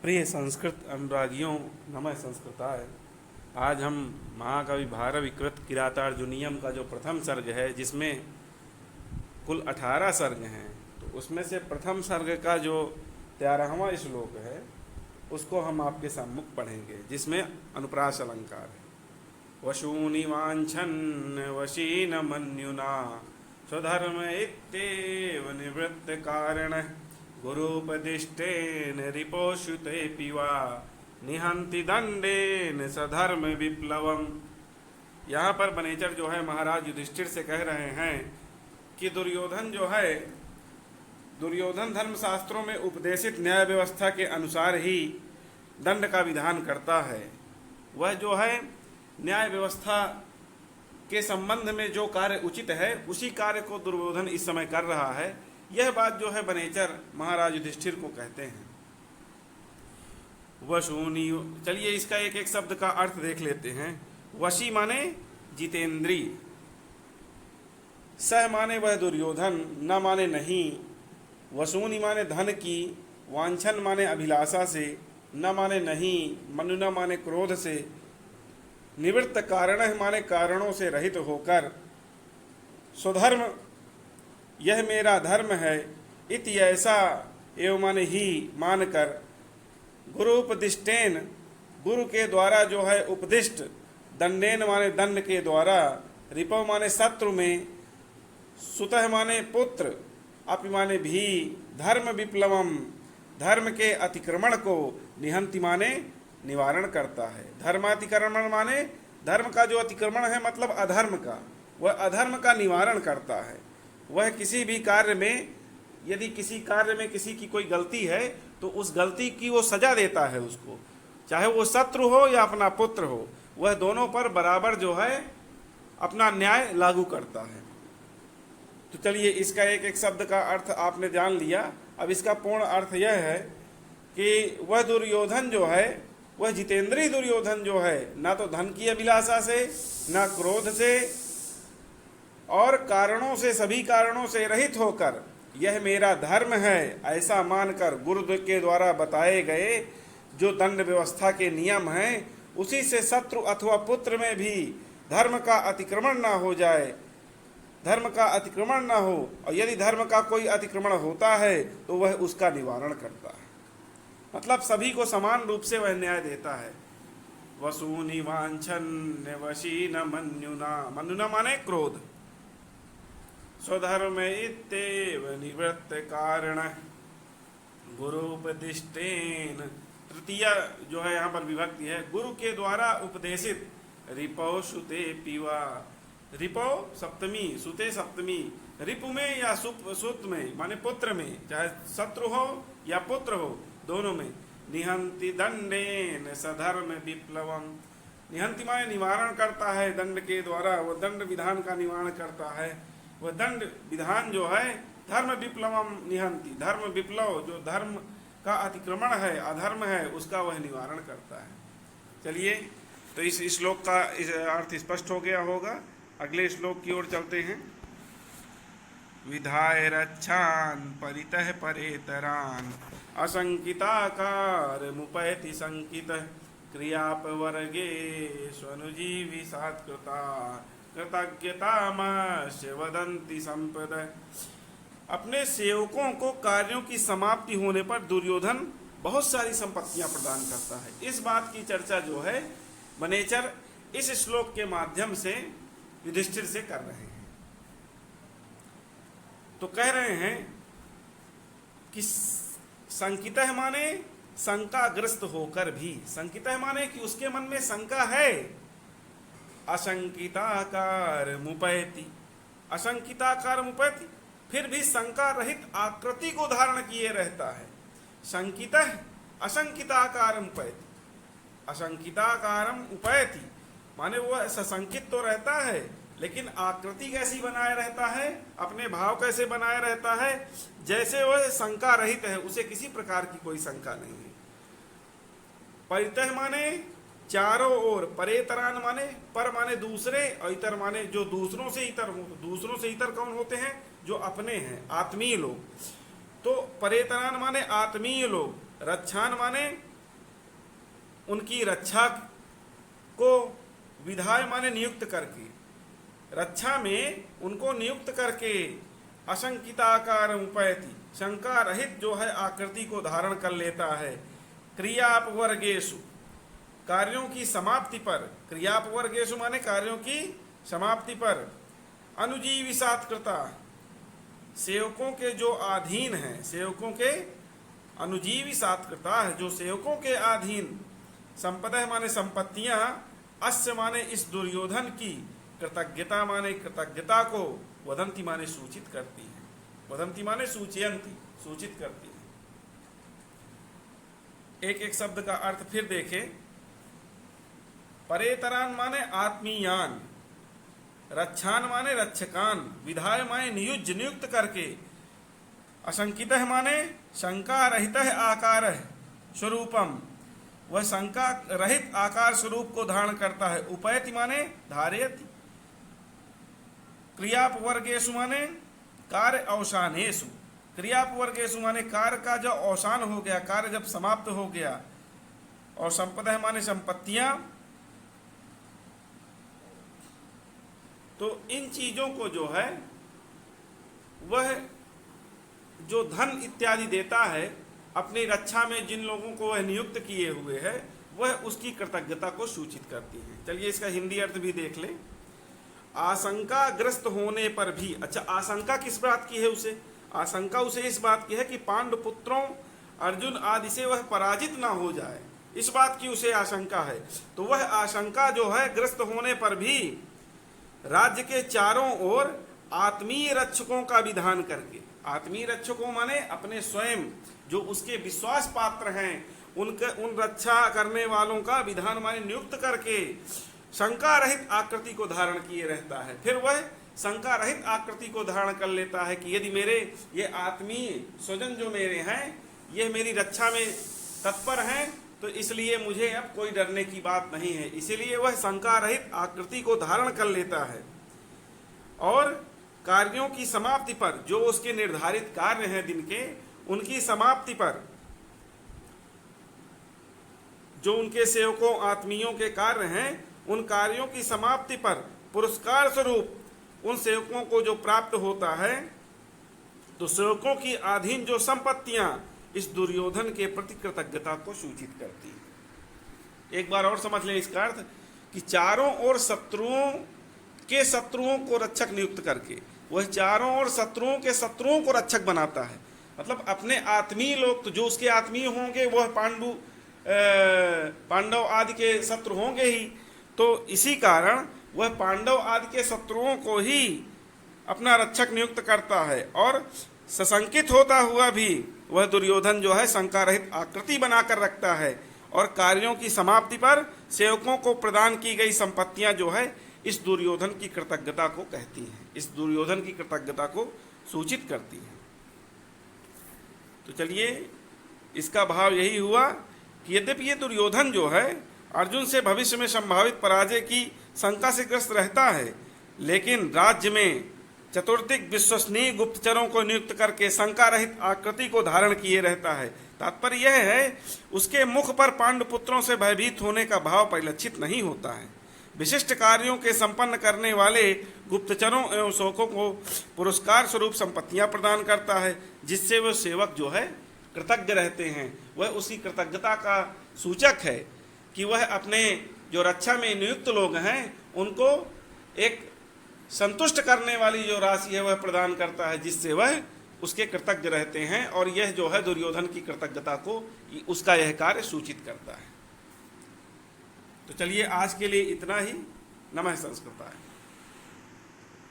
प्रिय संस्कृत अनुरागियों, नमः संस्कृताय। आज हम महाकवि भारविकृत किरातार्जुनीयम का जो प्रथम सर्ग है, जिसमें कुल 18 सर्ग हैं, तो उसमें से प्रथम सर्ग का जो 13वां श्लोक है उसको हम आपके सम्मुख पढ़ेंगे, जिसमें अनुप्रास अलंकार है। वशूनि वाञ्छन् वशीन मन्युना स्वधर्म इत्येव निवृत्त कारण गुरुपदिष्टेन रिपोषुते पिवा निहंति दंडेन सधर्म विप्लवम। यहाँ पर बनेचर जो है महाराज युधिष्ठिर से कह रहे हैं कि दुर्योधन जो है, दुर्योधन धर्मशास्त्रों में उपदेशित न्याय व्यवस्था के अनुसार ही दंड का विधान करता है। वह जो है न्याय व्यवस्था के संबंध में जो कार्य उचित है उसी कार्य को दुर्योधन इस समय कर रहा है। यह बात जो है बनेचर महाराज युधिष्ठिर को कहते हैं। वशूनी, चलिए इसका एक एक शब्द का अर्थ देख लेते हैं। वशी माने जितेंद्रीय, सह माने वह दुर्योधन, न माने नहीं। वसूनी माने धन की, वांछन माने अभिलाषा से, न माने नहीं, मनु न माने क्रोध से, निवृत्त कारण माने कारणों से रहित होकर, स्वधर्म यह मेरा धर्म है, इति ऐसा एवं माने ही मानकर, गुरु उपदिष्टेन गुरु के द्वारा जो है उपदिष्ट, दंडेन माने दंड के द्वारा, रिपव माने शत्रु में, सुतः माने पुत्र, अपि माने भी, धर्म विप्लवम धर्म के अतिक्रमण को, निहंति माने निवारण करता है। धर्मातिक्रमण माने धर्म का जो अतिक्रमण है मतलब अधर्म का, वह अधर्म का निवारण करता है। वह किसी भी कार्य में, यदि किसी कार्य में किसी की कोई गलती है तो उस गलती की वो सजा देता है उसको, चाहे वो शत्रु हो या अपना पुत्र हो, वह दोनों पर बराबर जो है अपना न्याय लागू करता है। तो चलिए इसका एक एक शब्द का अर्थ आपने जान लिया। अब इसका पूर्ण अर्थ यह है कि वह दुर्योधन जो है, वह जितेंद्रीय दुर्योधन जो है, ना तो धन की अभिलाषा से, ना क्रोध से, और कारणों से, सभी कारणों से रहित होकर, यह मेरा धर्म है ऐसा मानकर गुरु के द्वारा बताए गए जो दंड व्यवस्था के नियम हैं, उसी से शत्रु अथवा पुत्र में भी धर्म का अतिक्रमण ना हो जाए, धर्म का अतिक्रमण ना हो, और यदि धर्म का कोई अतिक्रमण होता है तो वह उसका निवारण करता है। मतलब सभी को समान रूप से वह न्याय देता है। वसूनि वांछन् वशीन मन्युना, मन्युना माने क्रोध, स्वधर्म इत्येव निवृत्त कारण गुरुपदिष्टेन, तृतीय जो है यहाँ पर विभक्ति है, गुरु के द्वारा उपदेशित, रिपौ सुते पिवा, रिपौ सप्तमी, सुते सप्तमी, रिपु में या सुत में माने पुत्र में, चाहे शत्रु हो या पुत्र हो, दोनों में, निहंति दंडेन सधर्म विप्लवम, निहंति माने निवारण करता है दंड के द्वारा, वह दंड विधान का निवारण करता है। वह दंड विधान जो है धर्म विप्लवम निहंति, धर्म विप्लव जो धर्म का अतिक्रमण है, अधर्म है, उसका वह निवारण करता है। चलिए तो इस श्लोक का इस अर्थ स्पष्ट हो गया होगा। अगले श्लोक की ओर चलते हैं। विधाय रक्षान परितः परेतरान असंकिताकार मुपैति संकित क्रियापवर्गे स्वनुजीवी सात्कृता कृतज्ञतामस्य वदन्ति संपद। अपने सेवकों को कार्यों की समाप्ति होने पर दुर्योधन बहुत सारी संपत्तियां प्रदान करता है। इस बात की चर्चा जो है बनेचर इस श्लोक के माध्यम से युधिष्ठिर से कर रहे हैं। तो कह रहे हैं कि संकितः माने शंकाग्रस्त होकर भी, संकितः माने कि उसके मन में शंका है, अशंकिताकार मुपैति, अशंकिताकार मुपैति, फिर भी शंका रहित आकृति को धारण किए रहता है। शंकितः अशंकिताकारम उपैति, अशंकिताकारम उपैति माने वह सशंकित तो रहता है लेकिन आकृति कैसी बनाए रहता है, अपने भाव कैसे बनाए रहता है, जैसे वह शंका रहित है, उसे किसी प्रकार की कोई शंका नहीं है। परितः माने चारों ओर, परेतरान माने पर माने दूसरे, और इतर माने जो दूसरों से इतर हो। दूसरों से इतर कौन होते हैं? जो अपने हैं, आत्मीय लोग। तो परेतरान माने आत्मीय लोग, रक्षान माने उनकी रक्षा को विधाय माने नियुक्त करके, रक्षा में उनको नियुक्त करके अशंकिताकार उपैति, शंका रहित जो है आकृति को धारण कर लेता है। क्रियापवर्गेषु, कार्यों की समाप्ति पर, क्रियापवर्गेषु माने कार्यों की समाप्ति पर, अनुजीविसात्कृता, सेवकों के जो अधीन हैं, सेवकों के अनुजीवी सात्कृता है, जो सेवकों के अधीन, संपदा माने संपत्तियां, अस्य माने इस दुर्योधन की, कृतज्ञता माने कृतज्ञता को, वदंती माने सूचित करती है, वदंती माने सूचयंती, सूचित करती है। एक एक शब्द का अर्थ फिर देखें। परेतरान माने आत्मीयान, रक्षान माने रक्षकान, विधाय माने नियुज्य नियुक्त करके, अशंकित माने शंका रहित आकार स्वरूपम, वह शंका रहित आकार स्वरूप को धारण करता है। उपैति माने धारयति, क्रियापवर्गेषु माने कार्य अवसानेषु, क्रियापवर्गेषु माने कार्य का जो अवसान हो गया, कार्य जब समाप्त हो गया, और संपदा माने संपत्तियां, तो इन चीजों को जो है वह जो धन इत्यादि देता है, अपनी रक्षा में जिन लोगों को वह नियुक्त किए हुए है, वह उसकी कृतज्ञता को सूचित करती है। चलिए इसका हिंदी अर्थ भी देख ले। आशंका ग्रस्त होने पर भी, अच्छा आशंका किस बात की है उसे? आशंका उसे इस बात की है कि पांडु पुत्रों अर्जुन आदि से वह पराजित ना हो जाए, इस बात की उसे आशंका है। तो वह आशंका जो है ग्रस्त होने पर भी राज्य के चारों ओर आत्मीय रक्षकों का विधान करके, आत्मीय रक्षकों माने अपने स्वयं जो उसके विश्वास पात्र हैं, उन रक्षा करने वालों का विधान माने नियुक्त करके शंका रहित आकृति को धारण किए रहता है। फिर वह शंका रहित आकृति को धारण कर लेता है कि यदि मेरे ये आत्मीय स्वजन जो मेरे हैं, ये मेरी रक्षा में तत्पर हैं, तो इसलिए मुझे अब कोई डरने की बात नहीं है। इसीलिए वह शंका रहित आकृति को धारण कर लेता है। और कार्यों की समाप्ति पर, जो उसके निर्धारित कार्य हैं दिन के, उनकी समाप्ति पर, जो उनके सेवकों आत्मीयों के कार्य हैं, उन कार्यों की समाप्ति पर पुरस्कार स्वरूप उन सेवकों को जो प्राप्त होता है, तो सेवकों की अधीन जो संपत्तियां इस दुर्योधन के प्रति कृतज्ञता को सूचित करती है। एक बार और समझ लें इसका अर्थ कि चारों ओर शत्रुओं को रक्षक नियुक्त करके वह चारों ओर शत्रुओं के शत्रुओं को रक्षक बनाता है। मतलब अपने आत्मीय लोग, तो जो उसके आत्मीय होंगे वह पांडव आदि के शत्रु होंगे ही, तो इसी कारण वह पांडव आदि के शत्रुओं को ही अपना रक्षक नियुक्त करता है। और सशंकित होता हुआ भी वह दुर्योधन जो है शंका रहित आकृति बनाकर रखता है, और कार्यों की समाप्ति पर सेवकों को प्रदान की गई संपत्तियां जो है इस दुर्योधन की कृतज्ञता को कहती हैं, इस दुर्योधन की कृतज्ञता को सूचित करती हैं। तो चलिए इसका भाव यही हुआ कि यद्यपि ये दुर्योधन जो है अर्जुन से भविष्य में संभावित पराजय की शंका से ग्रस्त रहता है, लेकिन राज्य में चतुर्दिक विश्वसनीय गुप्तचरों को नियुक्त करके शंका रहित आकृति को धारण किए रहता है। तात्पर्य यह है उसके मुख पर पांडुपुत्रों से भयभीत होने का भाव परिलक्षित नहीं होता है। विशिष्ट कार्यों के संपन्न करने वाले गुप्तचरों एवं सेवकों को पुरस्कार स्वरूप संपत्तियां प्रदान करता है, जिससे वह सेवक जो है कृतज्ञ रहते हैं। वह उसकी कृतज्ञता का सूचक है कि वह अपने जो रक्षा में नियुक्त लोग हैं उनको एक संतुष्ट करने वाली जो राशि है वह प्रदान करता है, जिससे वह उसके कृतज्ञ रहते हैं। और यह जो है दुर्योधन की कृतज्ञता को, उसका यह कार्य सूचित करता है। तो चलिए आज के लिए इतना ही। नमः संस्कृताय।